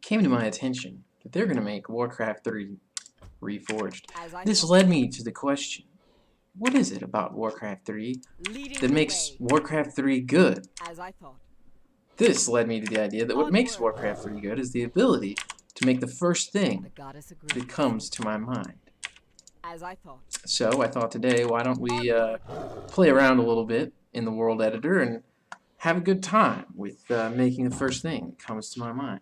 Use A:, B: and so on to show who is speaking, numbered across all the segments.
A: came to my attention that they're going to make Warcraft 3 Reforged.
B: As I
A: This
B: thought.
A: led me to the question, what is it about Warcraft 3
B: Leading
A: that
B: the
A: makes
B: way.
A: Warcraft 3 good?
B: As I thought.
A: This led me to the idea that what makes
B: Onward.
A: Warcraft 3 good is the ability to make the first
B: The
A: thing
B: goddess
A: that
B: agrees.
A: comes to my mind.
B: As I thought.
A: So I thought today, why don't we
B: Onward.
A: play around a little bit in the world editor and have a good time with making the first thing that comes to my mind.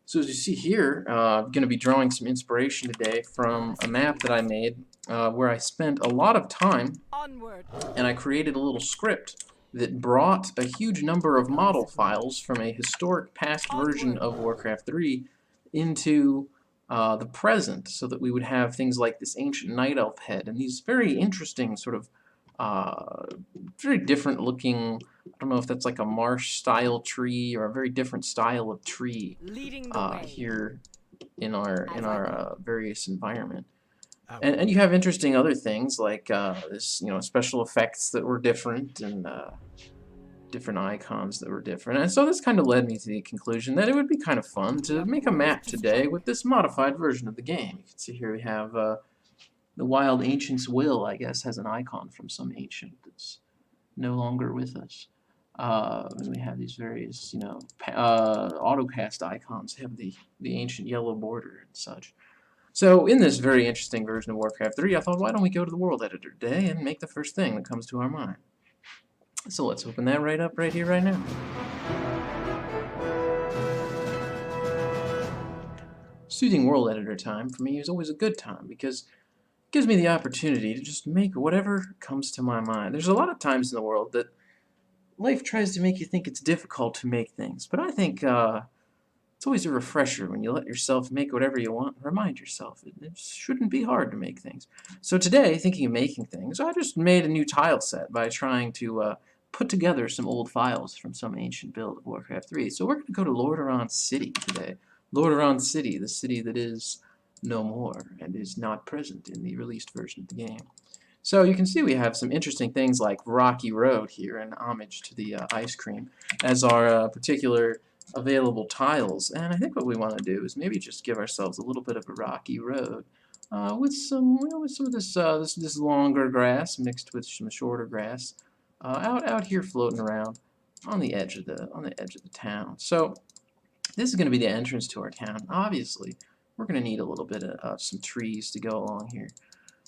A: So as you see here, I'm going to be drawing some inspiration today from a map that I made where I spent a lot of time
B: Onward.
A: and I created a little script that brought a huge number of model files from a historic past version of Warcraft 3 into the present, so that we would have things like this ancient night elf head and these very interesting sort of very different looking, I don't know if that's like a marsh style tree or a very different style of tree
B: Leading the way.
A: here in our various environment.
C: Oh.
A: And you have interesting other things like this, special effects that were different and different icons that were different. And so this kind of led me to the conclusion that it would be kind of fun to make a map today with this modified version of the game. You can see here we have the Wild Ancient's Will, I guess, has an icon from some ancient that's no longer with us. And we have these various, autocast icons have the ancient yellow border and such. So in this very interesting version of Warcraft 3, I thought, why don't we go to the world editor today and make the first thing that comes to our mind. So let's open that right up right here, right now. Soothing world editor time for me is always a good time because it gives me the opportunity to just make whatever comes to my mind. There's a lot of times in the world that life tries to make you think it's difficult to make things, but I think it's always a refresher when you let yourself make whatever you want and remind yourself it shouldn't be hard to make things. So today, thinking of making things, I just made a new tile set by trying to put together some old files from some ancient build of Warcraft 3. So we're going to go to Lordaeron City today. Lordaeron City, the city that is no more and is not present in the released version of the game. So you can see we have some interesting things like Rocky Road here in homage to the ice cream as our particular available tiles. And I think what we want to do is maybe just give ourselves a little bit of a rocky road with some of this longer grass mixed with some shorter grass out here floating around on the edge of the town. So this is going to be the entrance to our town. Obviously, we're going to need a little bit of some trees to go along here.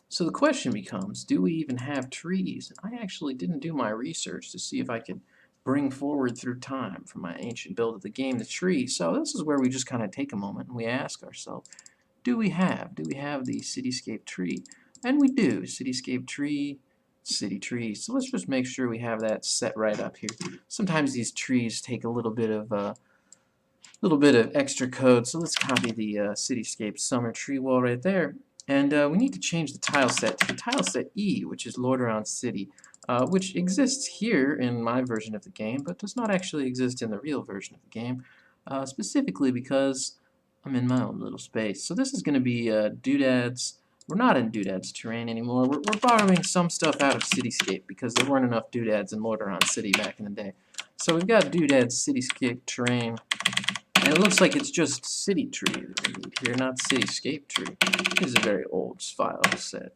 A: So the question becomes, do we even have trees? I actually didn't do my research to see if I could bring forward through time from my ancient build of the game the tree. So this is where we just kind of take a moment and we ask ourselves, do we have the cityscape tree? And we do. Cityscape tree, city tree. So let's just make sure we have that set right up here. Sometimes these trees take a little bit of extra code. So let's copy the cityscape summer tree wall right there. And we need to change the tile set to the tile set E, which is Lordaeron City, which exists here in my version of the game, but does not actually exist in the real version of the game, specifically because I'm in my own little space. So this is going to be Doodads. We're not in Doodads terrain anymore. We're borrowing some stuff out of Cityscape because there weren't enough Doodads in Lordaeron City back in the day. So we've got Doodads Cityscape terrain. And it looks like it's just City Tree that we need here, not Cityscape Tree. This is a very old file set.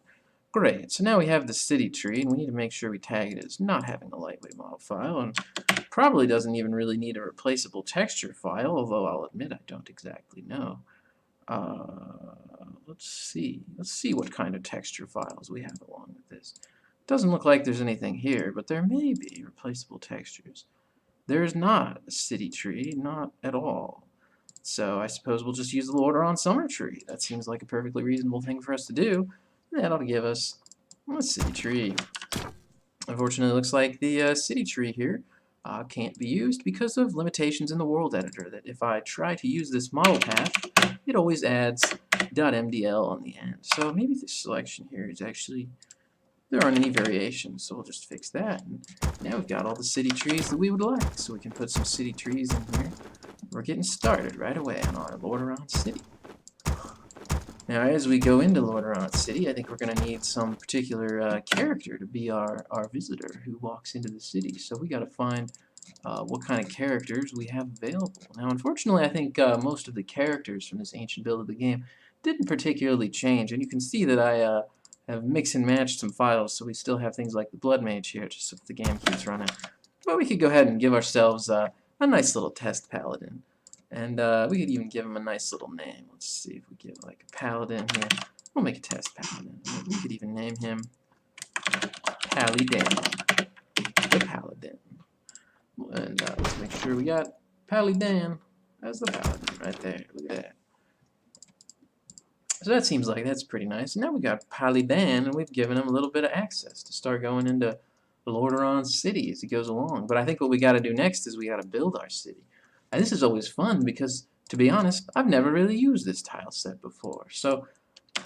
A: Great, so now we have the City Tree, and we need to make sure we tag it as not having a lightweight model file, and probably doesn't even really need a replaceable texture file, although I'll admit I don't exactly know. Let's see what kind of texture files we have along with this. Doesn't look like there's anything here, but there may be replaceable textures. There is not a city tree, not at all. So I suppose we'll just use the Lordaeron Summer Tree. That seems like a perfectly reasonable thing for us to do. That'll give us a city tree. Unfortunately, it looks like the city tree here can't be used because of limitations in the world editor, that if I try to use this model path, it always adds .mdl on the end. So maybe this selection here is actually, there aren't any variations, so we'll just fix that. And now we've got all the city trees that we would like, so we can put some city trees in here. We're getting started right away on our Lordaeron City. Now, as we go into Lordaeron City, I think we're going to need some particular character to be our visitor who walks into the city. So we got to find what kind of characters we have available. Now, unfortunately, I think most of the characters from this ancient build of the game didn't particularly change, and you can see that I have mixed and matched some files, so we still have things like the Blood Mage here, just if the game keeps running. But we could go ahead and give ourselves a nice little test paladin, and we could even give him a nice little name. Let's see if we give like a paladin here. We'll make a test paladin. We could even name him Palidan, the paladin. And let's make sure we got Palidan as the paladin right there. Look at that. So that seems like that's pretty nice. And now we got Palidan, and we've given him a little bit of access to start going into Lordaeron City as he goes along. But I think what we got to do next is we got to build our city. And this is always fun because, to be honest, I've never really used this tile set before. So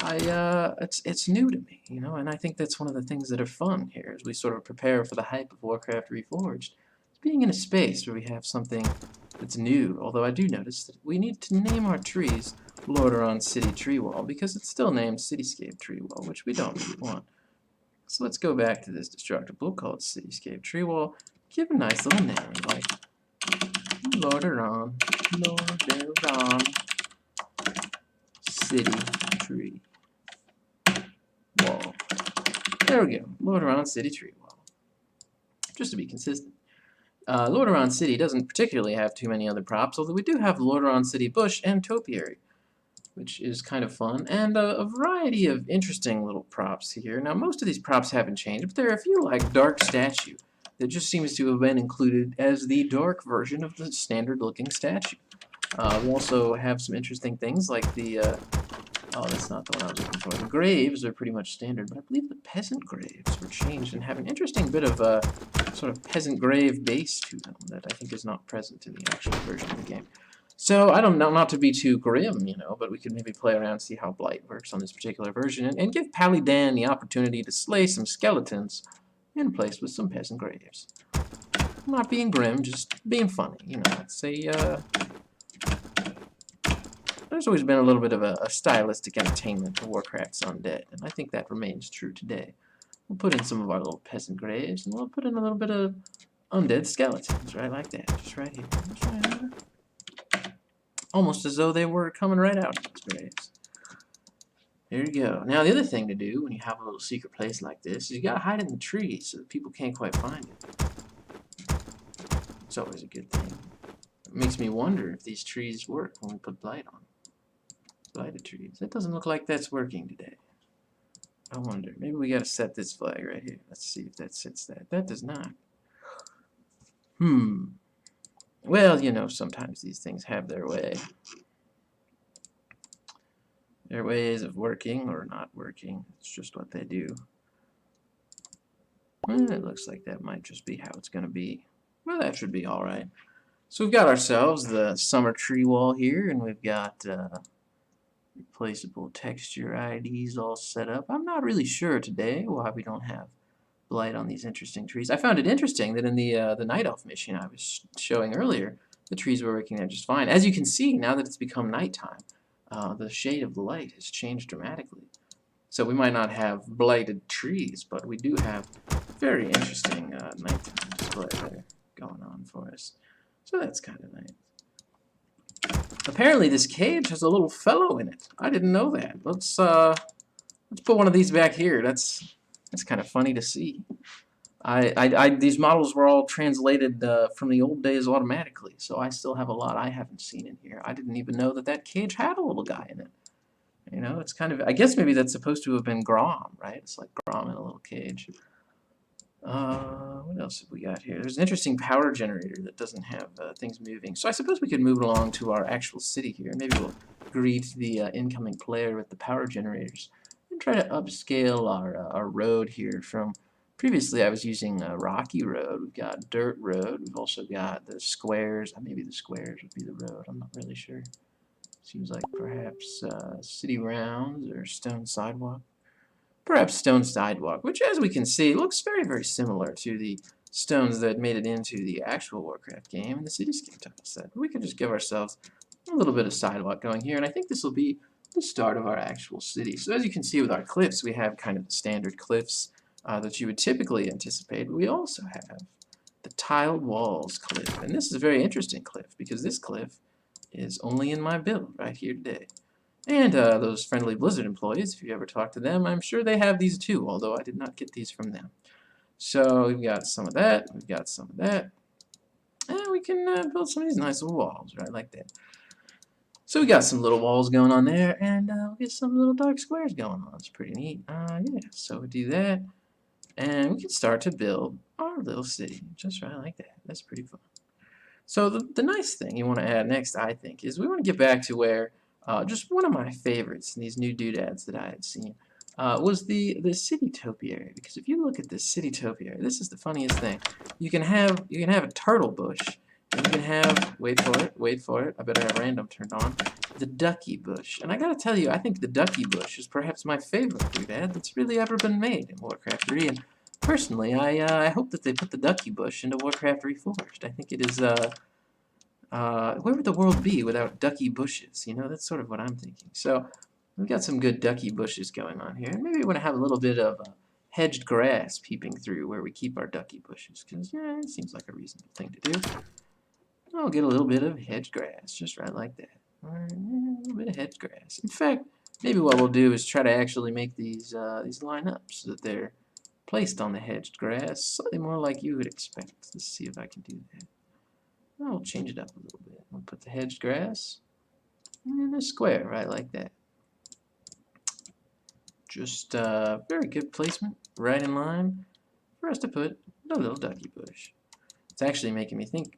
A: it's new to me, you know, and I think that's one of the things that are fun here as we sort of prepare for the hype of Warcraft Reforged. It's being in a space where we have something that's new, although I do notice that we need to name our trees Lordaeron City Tree Wall because it's still named Cityscape Tree Wall, which we don't really want. So let's go back to this destructible called Cityscape Tree Wall. Give a nice little name like Lordaeron City Tree Wall. There we go, Lordaeron City Tree Wall. Just to be consistent. Lordaeron City doesn't particularly have too many other props, although we do have Lordaeron City Bush and Topiary, which is kind of fun, and a variety of interesting little props here. Now, most of these props haven't changed, but there are a few like Dark Statue that just seems to have been included as the dark version of the standard-looking statue. We also have some interesting things like the, oh, that's not the one I was looking for. The graves are pretty much standard, but I believe the peasant graves were changed and have an interesting bit of sort of peasant grave base to them that I think is not present in the actual version of the game. So, I don't know, not to be too grim, you know, but we could maybe play around and see how Blight works on this particular version, and give Palidan the opportunity to slay some skeletons in place with some peasant graves. Not being grim, just being funny, you know. It's there's always been a little bit of a stylistic entertainment to Warcraft's undead, and I think that remains true today. We'll put in some of our little peasant graves, and we'll put in a little bit of undead skeletons, right like that, just right here. Just right here. Almost as though they were coming right out of those graves. There you go. Now, the other thing to do when you have a little secret place like this is you gotta hide it in the trees so that people can't quite find it. It's always a good thing. It makes me wonder if these trees work when we put blight on. Blighted trees. That doesn't look like that's working today. I wonder. Maybe we gotta set this flag right here. Let's see if that sets that. That does not. Well, you know, sometimes these things have their way. Their ways of working or not working. It's just what they do. Well, it looks like that might just be how it's going to be. Well, that should be alright. So we've got ourselves the summer tree wall here, and we've got replaceable texture IDs all set up. I'm not really sure today why we don't have blight on these interesting trees. I found it interesting that in the Night Elf mission I was showing earlier, the trees were working there just fine. As you can see, now that it's become nighttime, the shade of the light has changed dramatically. So we might not have blighted trees, but we do have very interesting nighttime display there going on for us. So that's kind of nice. Apparently this cage has a little fellow in it. I didn't know that. Let's put one of these back here. That's kind of funny to see. These models were all translated from the old days automatically, so I still have a lot I haven't seen in here. I didn't even know that that cage had a little guy in it. You know, it's kind of, I guess maybe that's supposed to have been Grom, right? It's like Grom in a little cage. What else have we got here? There's an interesting power generator that doesn't have things moving. So I suppose we could move it along to our actual city here. Maybe we'll greet the incoming player with the power generators and try to upscale our road here from... Previously I was using a rocky road. We've got dirt road. We've also got the squares. Maybe the squares would be the road. I'm not really sure. Seems like perhaps city rounds or stone sidewalk. Perhaps stone sidewalk, which as we can see looks very, very similar to the stones that made it into the actual Warcraft game and the Cityscape tile set. We can just give ourselves a little bit of sidewalk going here, and I think this will be the start of our actual city. So as you can see with our cliffs, we have kind of the standard cliffs that you would typically anticipate, but we also have the tiled walls cliff. And this is a very interesting cliff because this cliff is only in my build right here today. And those friendly Blizzard employees, if you ever talk to them, I'm sure they have these too, although I did not get these from them. So we've got some of that, we've got some of that, and we can build some of these nice little walls, right, like that. So we got some little walls going on there, and we'll get some little dark squares going on. It's pretty neat. Yeah, so we do that, and we can start to build our little city, just right like that. That's pretty fun. So the nice thing you want to add next, I think, is we want to get back to where just one of my favorites in these new doodads that I had seen was the city topiary. Because if you look at this city topiary, this is the funniest thing. You can have a turtle bush, and you can have wait for it. I better have random turned on. The ducky bush, and I gotta tell you, I think the ducky bush is perhaps my favorite doodad that's really ever been made in Warcraft 3. And personally, I hope that they put the ducky bush into Warcraft Reforged. I think it is where would the world be without ducky bushes? You know, that's sort of what I'm thinking. So we've got some good ducky bushes going on here. And maybe we want to have a little bit of hedged grass peeping through where we keep our ducky bushes, because yeah, it seems like a reasonable thing to do. I'll get a little bit of hedged grass, just right like that. Alright, yeah, a little bit of hedged grass. In fact, maybe what we'll do is try to actually make these line up so that they're placed on the hedged grass, slightly more like you would expect. Let's see if I can do that. I'll change it up a little bit. We'll put the hedged grass in a square, right like that. Just very good placement, right in line for us to put the little ducky bush. It's actually making me think,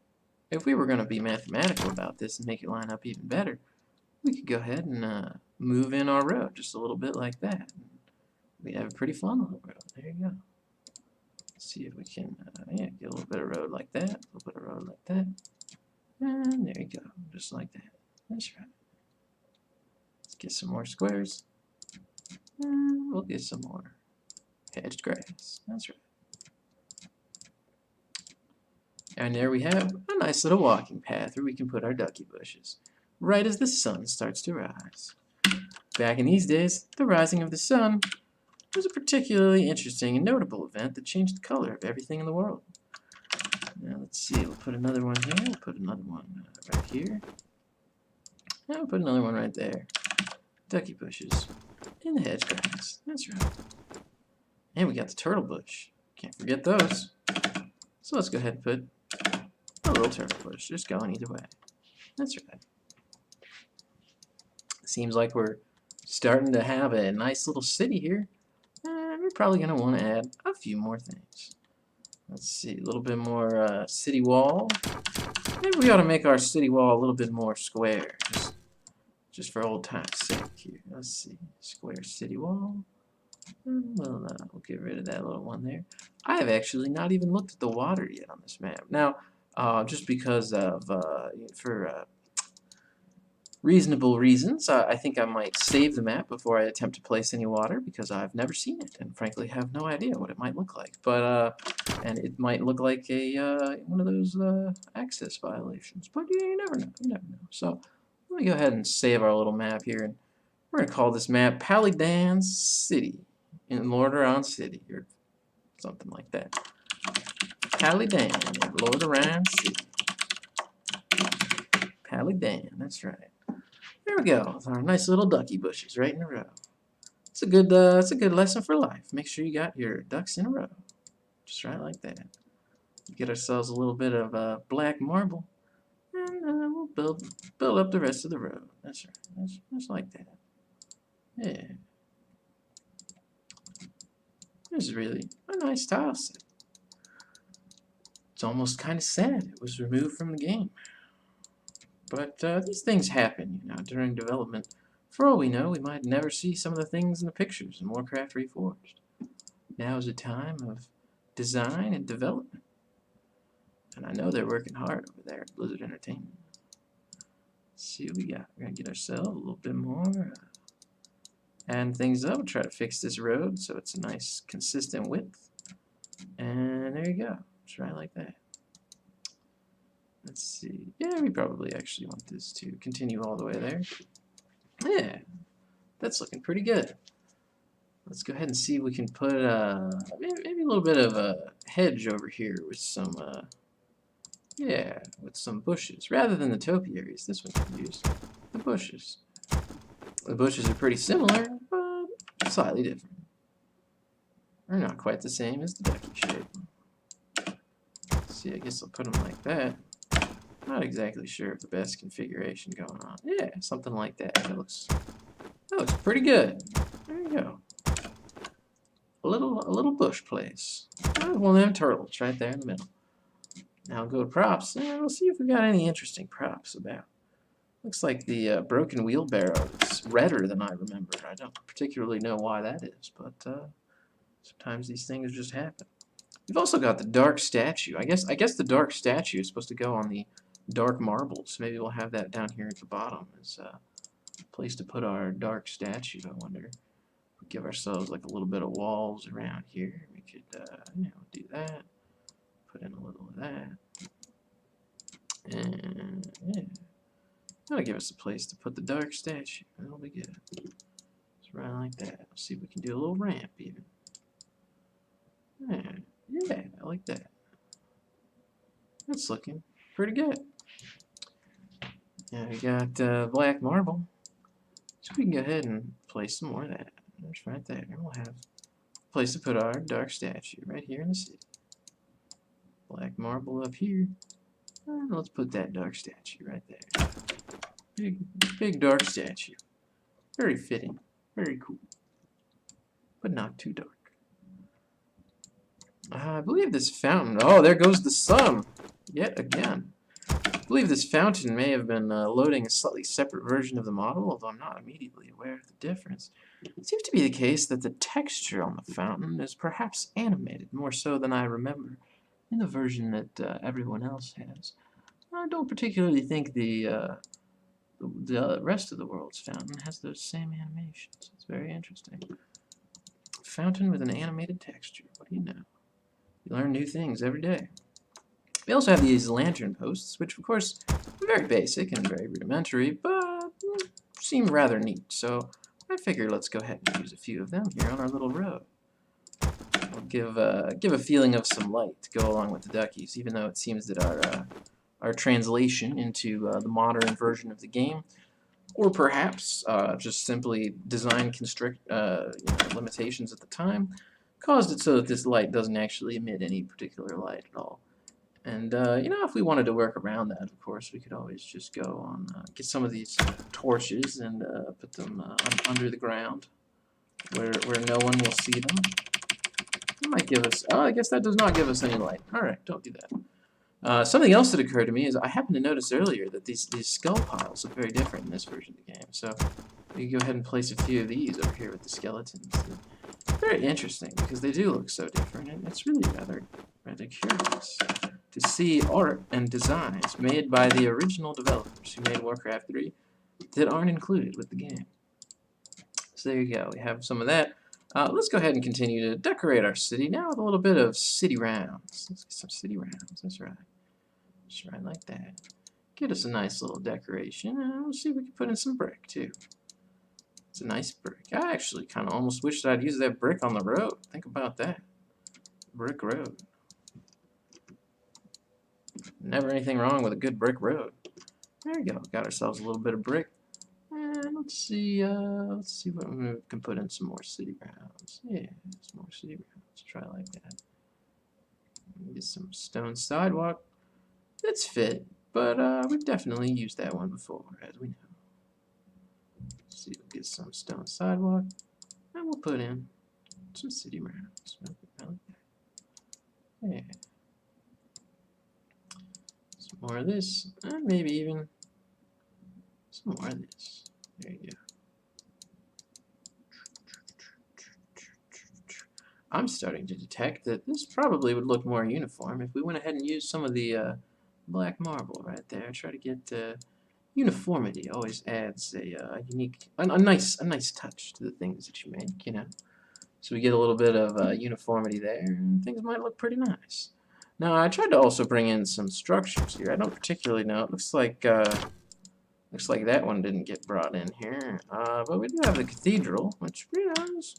A: if we were going to be mathematical about this and make it line up even better, we could go ahead and move in our road just a little bit like that. We'd have a pretty fun little road. There you go. Let's see if we can yeah, get a little bit of road like that, a little bit of road like that. And there you go, just like that. That's right. Let's get some more squares. And we'll get some more hedged grass. That's right. And there we have a nice little walking path where we can put our ducky bushes, right as the sun starts to rise. Back in these days, the rising of the sun was a particularly interesting and notable event that changed the color of everything in the world. Now let's see, we'll put another one here, we'll put another one right here, and we'll put another one right there. Ducky bushes in the hedge grass, that's right. And we got the turtle bush, can't forget those. So let's go ahead and put a little turtle bush, just going either way. That's right. Seems like we're starting to have a nice little city here, and we're probably going to want to add a few more things. Let's see, a little bit more city wall. Maybe we ought to make our city wall a little bit more square, just for old time's sake here. Let's see, square city wall. We'll get rid of that little one there. I have actually not even looked at the water yet on this map. Now, just because of for reasonable reasons, I think I might save the map before I attempt to place any water, because I've never seen it and frankly have no idea what it might look like. But and it might look like a one of those access violations. But yeah, you never know. You never know. So let me go ahead and save our little map here, and we're gonna call this map Lordaeron City in Lordaeron City, or something like that. Lordaeron City. Lordaeron, that's right. There we go. With our nice little ducky bushes right in a row. It's a good lesson for life. Make sure you got your ducks in a row, just right like that. Get ourselves a little bit of black marble, and we'll build up the rest of the road. That's right. That's like that. Yeah. This is really a nice tile set. It's almost kind of sad it was removed from the game. But these things happen, you know, during development. For all we know, we might never see some of the things in the pictures in Warcraft Reforged. Now is a time of design and development. And I know they're working hard over there at Blizzard Entertainment. Let's see what we got. We're going to get ourselves a little bit more. Add things up. We'll try to fix this road so it's a nice, consistent width. And there you go. Try it like that. Let's see. Yeah, we probably actually want this to continue all the way there. Yeah, that's looking pretty good. Let's go ahead and see if we can put maybe a little bit of a hedge over here with some yeah, with some bushes rather than the topiaries. This one can use the bushes. The bushes are pretty similar, but slightly different. They're not quite the same as the ducky shape. Let's see, I guess I'll put them like that. Not exactly sure of the best configuration going on. Yeah, something like that. That looks pretty good. There you go. A little bush place. One of them turtles right there in the middle. Now I'll go to props, and we'll see if we got any interesting props about. Looks like the broken wheelbarrow is redder than I remember. I don't particularly know why that is, but sometimes these things just happen. We've also got the dark statue. I guess the dark statue is supposed to go on the dark marbles. Maybe we'll have that down here at the bottom as a place to put our dark statue. I wonder. We give ourselves like a little bit of walls around here. We could, do that. Put in a little of that, and yeah, that'll give us a place to put the dark statue. That'll be good. Just right like that. Let's see if we can do a little ramp even. Yeah, I like that. That's looking pretty good. Now we got black marble, so we can go ahead and place some more of that. That's right there. And we'll have a place to put our dark statue right here in the city. Black marble up here. And let's put that dark statue right there. Big dark statue. Very fitting. Very cool. But not too dark. I believe this fountain... Oh, there goes the sun! Yet again. I believe this fountain may have been loading a slightly separate version of the model, although I'm not immediately aware of the difference. It seems to be the case that the texture on the fountain is perhaps animated, more so than I remember in the version that everyone else has. I don't particularly think the rest of the world's fountain has those same animations. It's very interesting. Fountain with an animated texture. What do you know? You learn new things every day. We also have these lantern posts, which of course are very basic and very rudimentary, but seem rather neat. So I figure let's go ahead and use a few of them here on our little road. We'll give a feeling of some light to go along with the duckies, even though it seems that our translation into the modern version of the game, or perhaps just simply design limitations at the time, caused it so that this light doesn't actually emit any particular light at all. And if we wanted to work around that, of course, we could always just go on get some of these torches and put them under the ground, where no one will see them. It might give us... Oh, I guess that does not give us any light. All right, don't do that. Something else that occurred to me is I happened to notice earlier that these skull piles look very different in this version of the game. So we can go ahead and place a few of these over here with the skeletons. They're very interesting because they do look so different, and it's really rather curious to see art and designs made by the original developers who made Warcraft 3 that aren't included with the game. So there you go. We have some of that. Let's go ahead and continue to decorate our city now with a little bit of city rounds. Let's get some city rounds. That's right. Just right like that. Get us a nice little decoration, and we'll see if we can put in some brick too. It's a nice brick. I actually kind of almost wish that I'd use that brick on the road. Think about that. Brick road. Never anything wrong with a good brick road. There we go. Got ourselves a little bit of brick. And let's see what we can put in some more city rounds. Yeah, some more city rounds. Try like that. Get some stone sidewalk. That's fit, but we've definitely used that one before, as we know. Let's see, we'll get some stone sidewalk, and we'll put in some city rounds. I like that. Yeah. Some more of this, and maybe even some more of this. There you go. I'm starting to detect that this probably would look more uniform if we went ahead and used some of the black marble right there. Try to get uniformity. Always adds a unique, a nice touch to the things that you make, you know. So we get a little bit of uniformity there, and things might look pretty nice. Now I tried to also bring in some structures here. I don't particularly know. It looks like that one didn't get brought in here, but we do have the cathedral, which is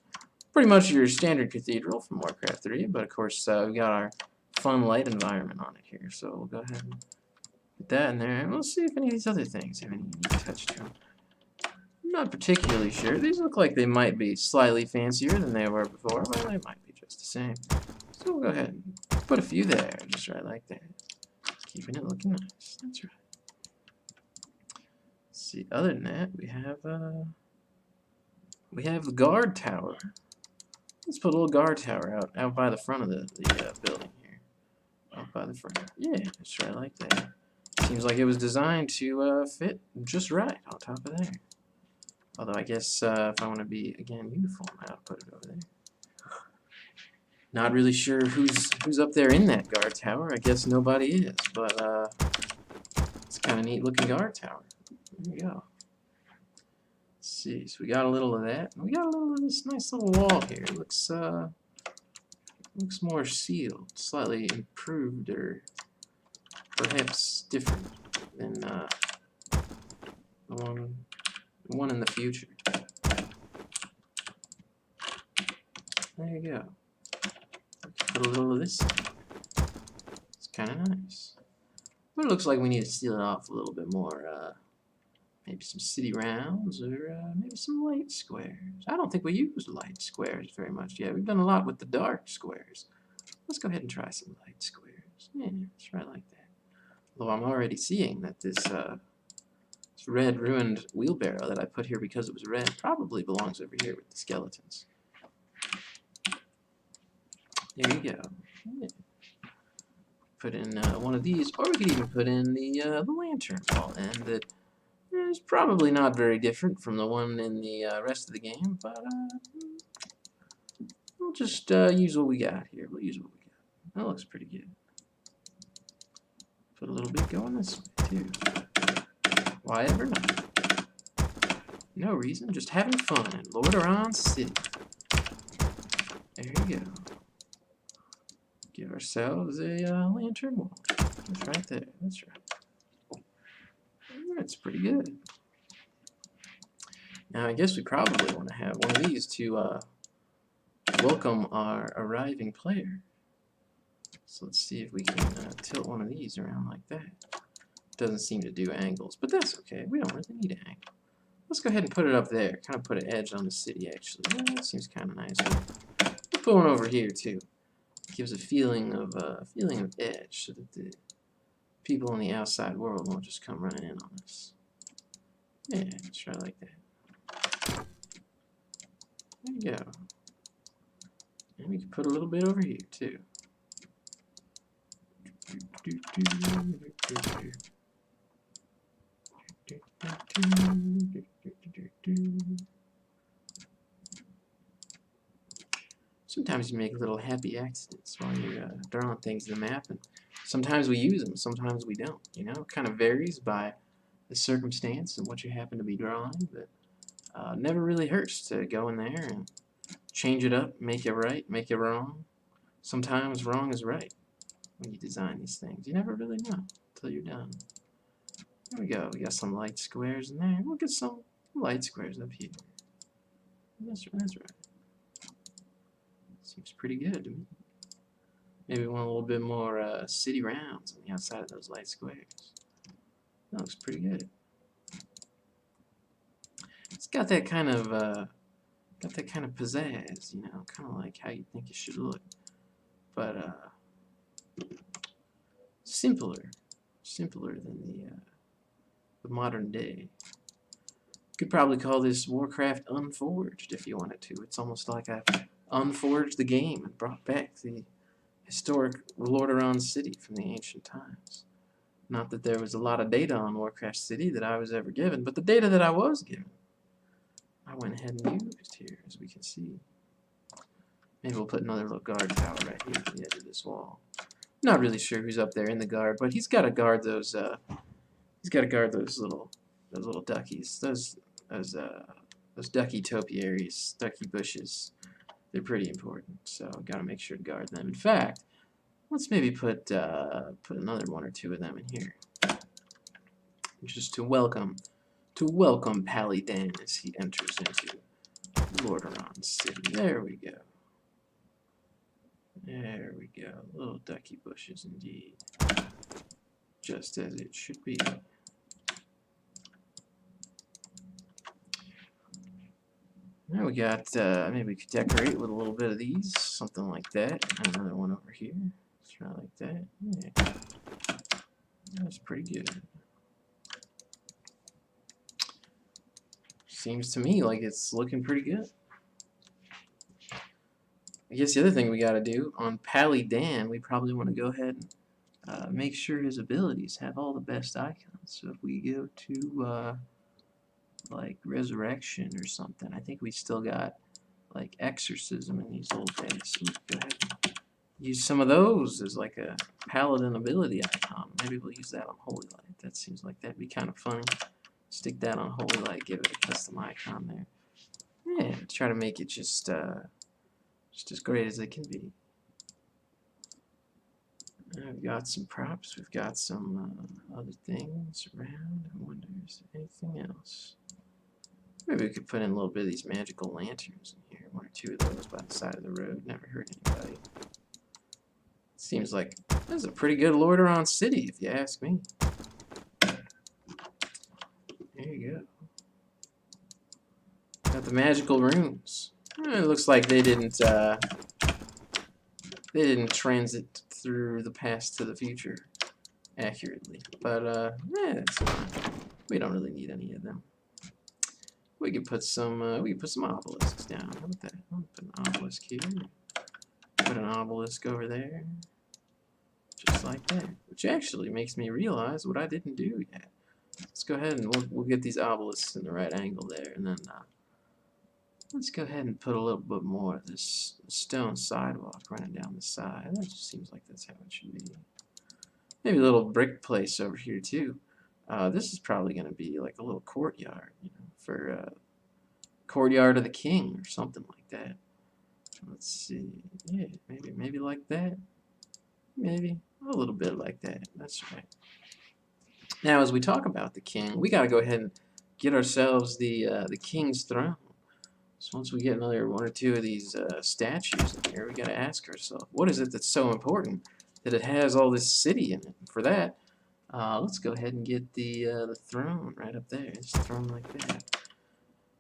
A: Pretty much your standard cathedral from Warcraft 3, but of course we got our fun light environment on it here. So we'll go ahead and put that in there, and we'll see if any of these other things have any unique touch to them. I'm not particularly sure. These look like they might be slightly fancier than they were before, but they might be just the same. So we'll go ahead and put a few there, just right like that. Keeping it looking nice. That's right. Let's see, other than that, we have the guard tower. Let's put a little guard tower out by the front of the building here. Out by the front. Yeah, just right like that. Seems like it was designed to fit just right on top of there. Although I guess if I want to be, again, uniform, I'll put it over there. Not really sure who's up there in that guard tower. I guess nobody is, but it's kind of neat looking guard tower. There you go. Let's see, so we got a little of that. And we got a little of this nice little wall here. It looks more sealed, slightly improved, or perhaps different than the one in the future. There you go. Put a little of this. It's kind of nice. But it looks like we need to seal it off a little bit more. Maybe some city rounds, or maybe some light squares. I don't think we use light squares very much yet. We've done a lot with the dark squares. Let's go ahead and try some light squares. Yeah, it's right like that. Although I'm already seeing that this red ruined wheelbarrow that I put here because it was red probably belongs over here with the skeletons. There you go. Yeah. Put in one of these, or we could even put in the lantern wall end that is probably not very different from the one in the rest of the game, but we'll just use what we got here. We'll use what we got. That looks pretty good. Put a little bit going this way, too. Why ever not? No reason, just having fun in Lordaeron City. There you go. Give ourselves a lantern wall. That's right there. That's right. That's pretty good. Now I guess we probably want to have one of these to welcome our arriving player. So let's see if we can tilt one of these around like that. Doesn't seem to do angles, but that's okay. We don't really need an angle. Let's go ahead and put it up there. Kind of put an edge on the city, actually. Yeah, that seems kind of nice. We'll put one over here too. It gives a feeling of edge, so that the people in the outside world won't just come running in on us. Yeah, let's try like that. There you go. And we can put a little bit over here too. Sometimes you make little happy accidents while you're drawing things in the map, and sometimes we use them, sometimes we don't. You know, it kind of varies by the circumstance and what you happen to be drawing, but never really hurts to go in there and change it up, make it right, make it wrong. Sometimes wrong is right when you design these things. You never really know until you're done. There we go. We got some light squares in there. We'll get some light squares up here. That's right. Seems pretty good to me. Maybe we want a little bit more city rounds on the outside of those light squares. That looks pretty good. It's got that kind of pizzazz, you know, kind of like how you think it should look, but simpler than the modern day. You could probably call this Warcraft Unforged if you wanted to. It's almost like I unforged the game and brought back the historic Lordaeron City from the ancient times. Not that there was a lot of data on Warcraft City that I was ever given, but the data that I was given, I went ahead and used here, as we can see. Maybe we'll put another little guard tower right here at the edge of this wall. Not really sure who's up there in the guard, but he's got to guard those. He's got to guard those little duckies. Those ducky topiaries, ducky bushes. They're pretty important, so I've got to make sure to guard them. In fact, let's maybe put another one or two of them in here, just to welcome Pally Dan as he enters into Lordaeron City. There we go. There we go. Little ducky bushes indeed. Just as it should be. Now we got, maybe we could decorate with a little bit of these. Something like that. Another one over here. Try like that. Yeah. That's pretty good. Seems to me like it's looking pretty good. I guess the other thing we got to do on Pally Dan, we probably want to go ahead and make sure his abilities have all the best icons. So if we go to like Resurrection or something, I think we still got like Exorcism in these old days. So we go ahead and use some of those as like a Paladin ability icon. Maybe we'll use that on Holy Light. That seems like that'd be kind of funny. Stick that on Holy Light, give it a custom icon there. Yeah, try to make it just as great as it can be. We've got some props. We've got some other things around. I wonder is there anything else? Maybe we could put in a little bit of these magical lanterns in here. One or two of those by the side of the road. Never hurt anybody. Seems like this is a pretty good Lordaeron City, if you ask me. There you go. Got the magical rooms. It looks like they didn't transit through the past to the future accurately, but yeah, it's fine. We don't really need any of them. We could put some obelisks down. How about that? I'll put an obelisk here. Put an obelisk over there, just like that. Which actually makes me realize what I didn't do yet. Let's go ahead and we'll get these obelisks in the right angle there, and then let's go ahead and put a little bit more of this stone sidewalk running down the side. That just seems like that's how it should be. Maybe a little brick place over here too. This is probably going to be like a little courtyard, you know, for courtyard of the king or something like that. Let's see. Yeah, maybe like that. Maybe a little bit like that. That's right. Now, as we talk about the king, we got to go ahead and get ourselves the king's throne. So once we get another one or two of these statues in here, we got to ask ourselves, what is it that's so important that it has all this city in it? And for that, let's go ahead and get the throne right up there. It's a throne like that.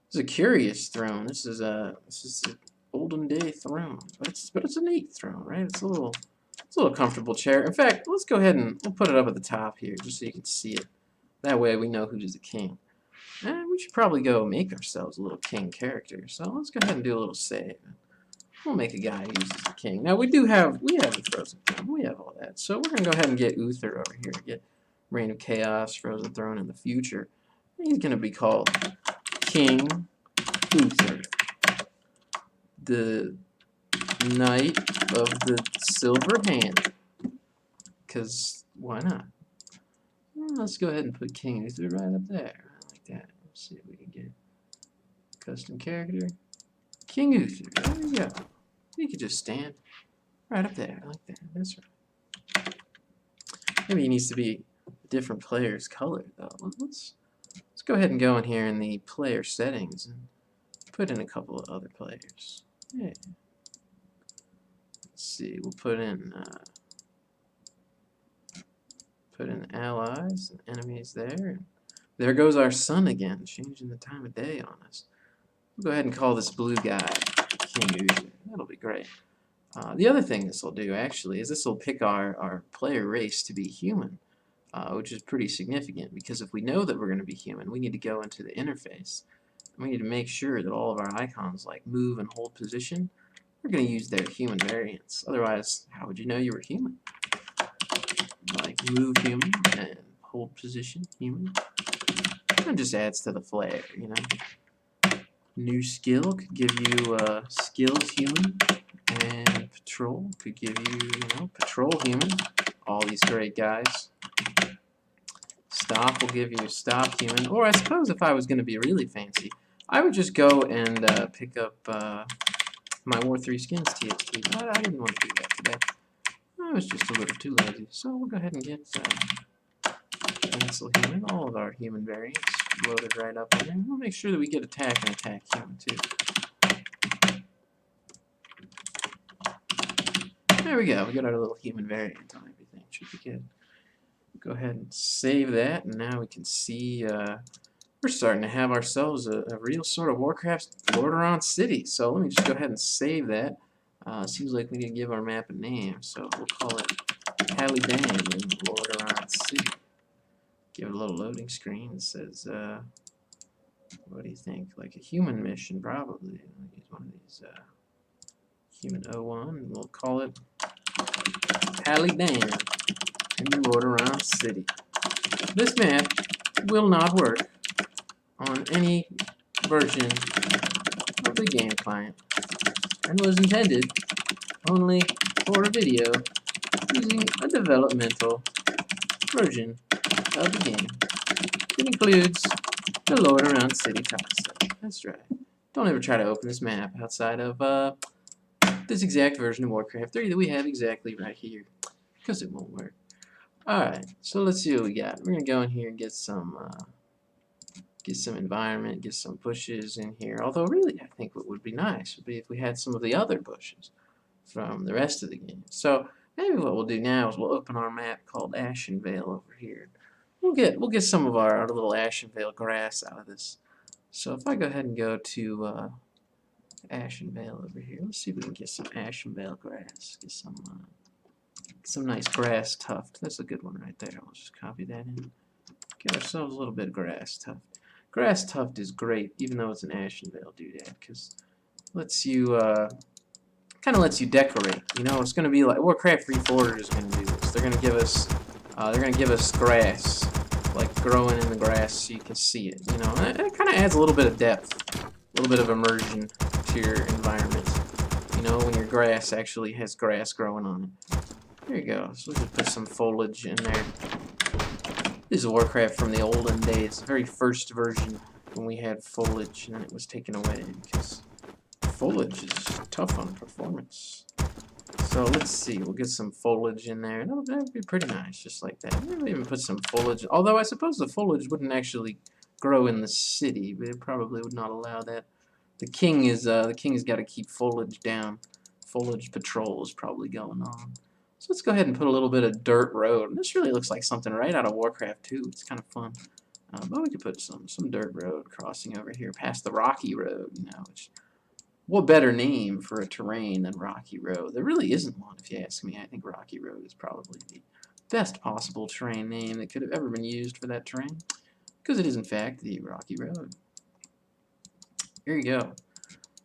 A: It's a curious throne. This is an olden day throne, but it's a neat throne, right? It's a little comfortable chair. In fact, let's go ahead and we'll put it up at the top here, just so you can see it. That way, we know who's the king. And we should probably go make ourselves a little king character. So let's go ahead and do a little save. We'll make a guy who uses the king. Now we have the Frozen Throne. We have all that. So we're gonna go ahead and get Uther over here. Get Reign of Chaos, Frozen Throne in the future. He's gonna be called King Uther, the Knight of the Silver Hand. Cause why not? Well, let's go ahead and put King Uther right up there. That. Let's see if we can get custom character. King Uther. There we go. You could just stand right up there like that. That's right. Maybe he needs to be a different player's color though. Let's go ahead and go in here in the player settings and put in a couple of other players. Yeah. Let's see. We'll put in allies and enemies there. There goes our sun again, changing the time of day on us. We'll go ahead and call this blue guy King Uther. That'll be great. The other thing this will do, actually, is this will pick our player race to be human, which is pretty significant, because if we know that we're going to be human, we need to go into the interface. And we need to make sure that all of our icons, like move and hold position, we're going to use their human variants. Otherwise, how would you know you were human? Like move human and hold position human. It just adds to the flair, you know. New skill could give you skills human, and patrol could give you, you know, patrol human. All these great guys. Stop will give you stop human. Or I suppose if I was going to be really fancy, I would just go and pick up my War 3 skins TXT. But I didn't want to do that today. I was just a little too lazy. So we'll go ahead and get cancel human. All of our human variants loaded right up in there. We'll make sure that we get attack and attack human too. There we go. We got our little human variant on everything. Should be good. Go ahead and save that, and now we can see we're starting to have ourselves a real sort of Warcraft Lordaeron City. So let me just go ahead and save that. Seems like we need to give our map a name, so we'll call it Lordaeron in Lordaeron City. Give it a little loading screen. It says, what do you think? Like a human mission, probably. I'll use one of these human 01, and we'll call it Lordaeron in Lordaeron City. This map will not work on any version of the game client and was intended only for a video using a developmental version of the game that includes the Lordaeron City tileset. That's right. Don't ever try to open this map outside of this exact version of Warcraft 3 that we have exactly right here, because it won't work. Alright, so let's see what we got. We're going to go in here and get some environment, get some bushes in here. Although really, I think what would be nice would be if we had some of the other bushes from the rest of the game. So maybe what we'll do now is we'll open our map called Ashenvale over here. We'll get some of our little Ashenvale grass out of this. So if I go ahead and go to Ashenvale over here, let's see if we can get some Ashenvale grass. Get some nice grass tuft. That's a good one right there. I'll just copy that in. Give ourselves a little bit of grass tuft. Grass tuft is great, even though it's an Ashenvale doodad, because lets you kind of lets you decorate. You know, it's going to be like Warcraft Reforged is going to do this. They're going to give us grass, like growing in the grass, so you can see it. You know, and it kind of adds a little bit of depth, a little bit of immersion to your environment. You know, when your grass actually has grass growing on it. There you go. So we'll just put some foliage in there. This is Warcraft from the olden days, the very first version when we had foliage and it was taken away because foliage is tough on performance. So let's see, we'll get some foliage in there. That would be pretty nice, just like that. Maybe even put some foliage, although I suppose the foliage wouldn't actually grow in the city, but it probably would not allow that. The king has got to keep foliage down. Foliage patrol is probably going on. So let's go ahead and put a little bit of dirt road. This really looks like something right out of Warcraft 2. It's kind of fun. But we could put some dirt road crossing over here past the Rocky Road, you know. What better name for a terrain than Rocky Road? There really isn't one, if you ask me. I think Rocky Road is probably the best possible terrain name that could have ever been used for that terrain, because it is, in fact, the Rocky Road. Here you go.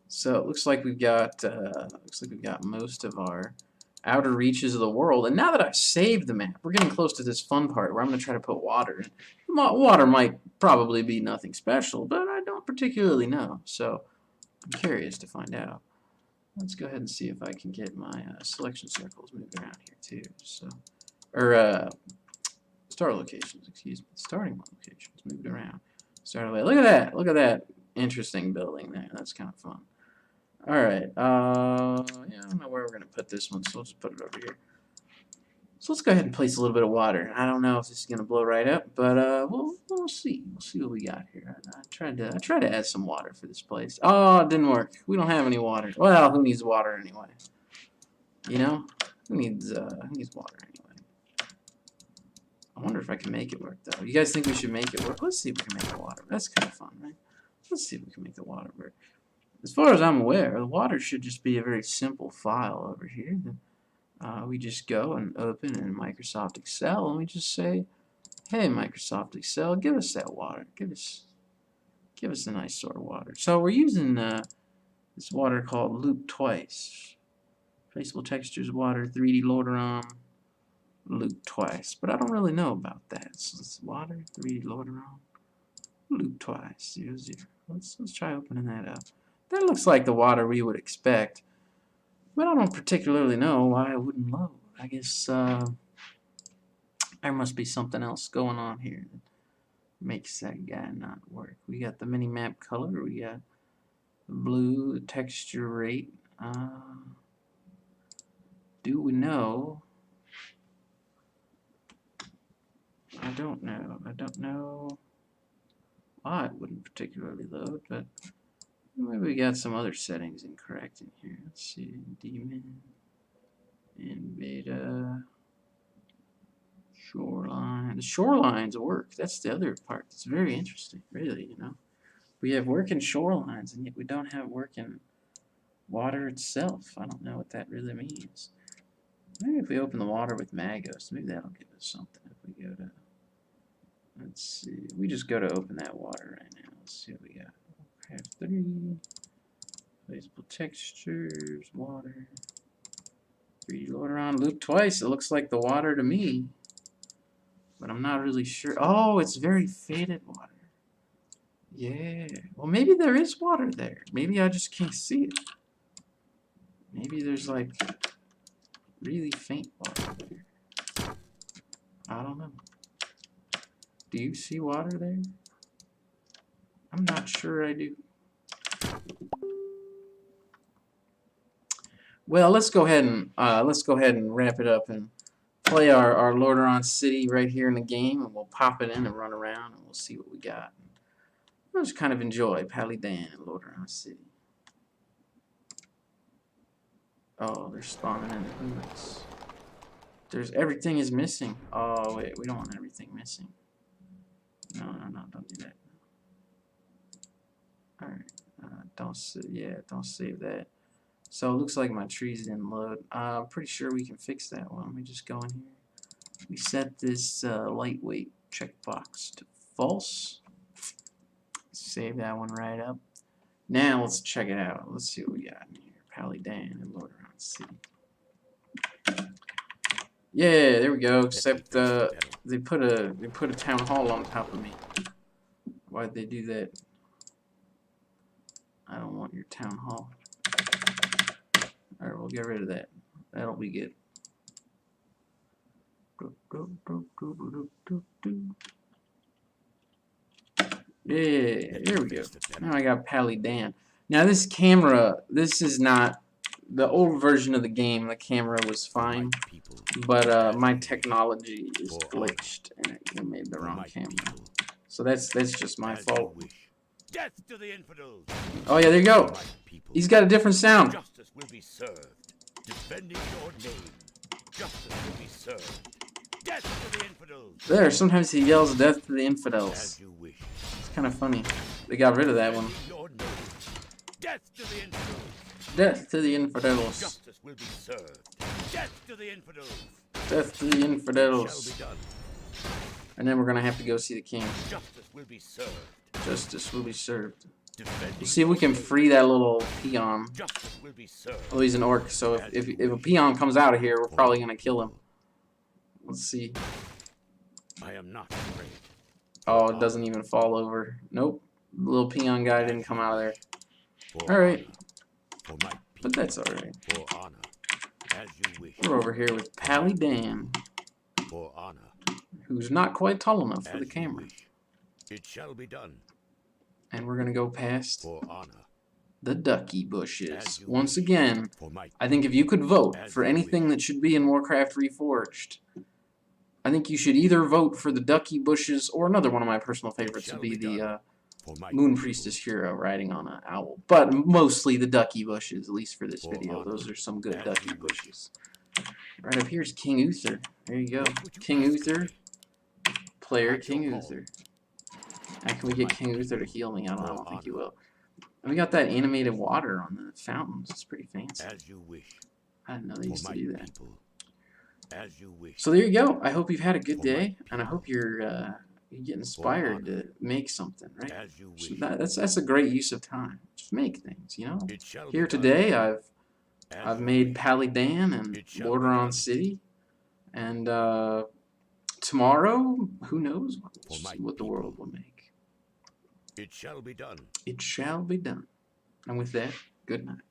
A: So it looks like we've got most of our outer reaches of the world. And now that I've saved the map, we're getting close to this fun part where I'm going to try to put water in. Water might probably be nothing special, but I don't particularly know. So I'm curious to find out. Let's go ahead and see if I can get my selection circles moved around here too. So, start locations, excuse me. Starting locations moved around. Start away. Look at that. Look at that interesting building there. That's kind of fun. Alright, yeah, I don't know where we're going to put this one, so we'll just put it over here. So let's go ahead and place a little bit of water. I don't know if this is going to blow right up, but we'll see. We'll see what we got here. I tried to add some water for this place. Oh, it didn't work. We don't have any water. Well, who needs water anyway? You know? Who needs water anyway? I wonder if I can make it work, though. You guys think we should make it work? Let's see if we can make the water. That's kind of fun, right? Let's see if we can make the water work. As far as I'm aware, the water should just be a very simple file over here that we just go and open in Microsoft Excel, and we just say, hey, Microsoft Excel, give us that water. Give us a nice sort of water. So we're using this water called Loop Twice. Traceable Textures Water, 3D Lordaeron, Loop Twice. But I don't really know about that. So it's water, 3D Lordaeron, Loop Twice, 0, 0. Let's try opening that up. That looks like the water we would expect, but I don't particularly know why it wouldn't load. I guess there must be something else going on here that makes that guy not work. We got the mini-map color, we got the blue texture rate. Do we know? I don't know why it wouldn't particularly load, but maybe we got some other settings incorrect in here. Let's see, daemon, And beta. Shoreline. The shorelines work. That's the other part. It's very interesting, really, you know. We have working shorelines, and yet we don't have working water itself. I don't know what that really means. Maybe if we open the water with Magos, maybe that'll give us something. If we go to, let's see, we just go to open that water right now. Let's see what we got. Have 3 visible textures, water. 3D Lordaeron loop twice. It looks like the water to me, but I'm not really sure. Oh, it's very faded water. Yeah. Well, maybe there is water there. Maybe I just can't see it. Maybe there's like really faint water there. I don't know. Do you see water there? I'm not sure I do. Well, let's go ahead and wrap it up and play our Lordaeron City right here in the game, and we'll pop it in and run around, and we'll see what we got. We'll just kind of enjoy Paludan and Lordaeron City. Oh, they're spawning in the hoods. Everything is missing. Oh wait, we don't want everything missing. No, don't do that. All right, don't save that. So it looks like my trees didn't load. I'm pretty sure we can fix that one. Let me just go in here. We set this lightweight checkbox to false. Save that one right up. Now let's check it out. Let's see what we got in here. Paludan and Lordaeron City. Yeah, there we go. Except they put a town hall on top of me. Why'd they do that? I don't want your town hall. Alright, we'll get rid of that. That'll be good. Yeah, here we go. Now I got Paludan. Now this camera, this is not the old version of the game. The camera was fine, but my technology is glitched and it made the wrong camera. So that's just my fault.
C: Death to the infidels.
A: Oh yeah, there you go. He's got a different sound.
C: Justice will be served. Defending your name. Justice will be served. Death to the infidels.
A: There, sometimes he yells death to the infidels.
C: As you wish.
A: It's kind of funny. They got rid of that one.
C: Your name. Death to the infidels.
A: Death to the infidels.
C: Justice will be served. Death to the infidels.
A: Death to the infidels.
C: Shall be done.
A: And then we're gonna have to go see the king.
C: Justice will be served.
A: Justice will be served.
C: Defending
A: We'll see if we can free that little peon.
C: Justice will be served.
A: Oh, he's an orc, so if a peon comes out of here, we're probably gonna kill him. Let's see.
C: I am not afraid.
A: Oh, it doesn't even fall over. Nope. The little peon guy didn't come out of there.
C: For
A: Alright.
C: For my people.
A: But that's alright.
C: For honor. As you wish.
A: We're over here with Paludan,
C: For honor.
A: who's not quite tall enough for
C: As
A: the
C: you
A: camera.
C: wish. It shall be done.
A: And we're gonna go past
C: For honor.
A: the ducky bushes.
C: As you
A: Once
C: wish.
A: again,
C: For my
A: I think if you could vote
C: As
A: for
C: you
A: anything that should be in Warcraft Reforged, I think you should either vote for the ducky bushes, or another one of my personal favorites would be the
C: for my
A: Moon
C: people.
A: Priestess hero riding on an owl. But mostly the ducky bushes, at least for this
C: For
A: video.
C: honor.
A: Those are some good
C: As
A: ducky
C: you wish.
A: bushes. Right up here is King Uther. There you go.
C: What would you
A: King
C: ask?
A: Uther, player
C: At your
A: King
C: call.
A: Uther. How can we get King Uther to heal me? I don't
C: For
A: think he
C: honor.
A: will. And we got that animated water on the fountains. It's pretty fancy.
C: As you wish.
A: I didn't know they
C: For
A: used to
C: my
A: do that.
C: people. As you wish.
A: So there you go. I hope you've had a good
C: For my
A: day, and I hope you get inspired to make something, right?
C: As you
A: So
C: wish.
A: that's a great use of time. Just make things, you know.
C: It shall
A: Here
C: be done.
A: today,
C: As
A: I've
C: you
A: made
C: wish.
A: Paludan and
C: It shall be
A: Lordaeron
C: done.
A: City, and tomorrow, who knows
C: For my
A: what the world
C: people.
A: will make.
C: It shall be done.
A: It shall be done. And with that, good night.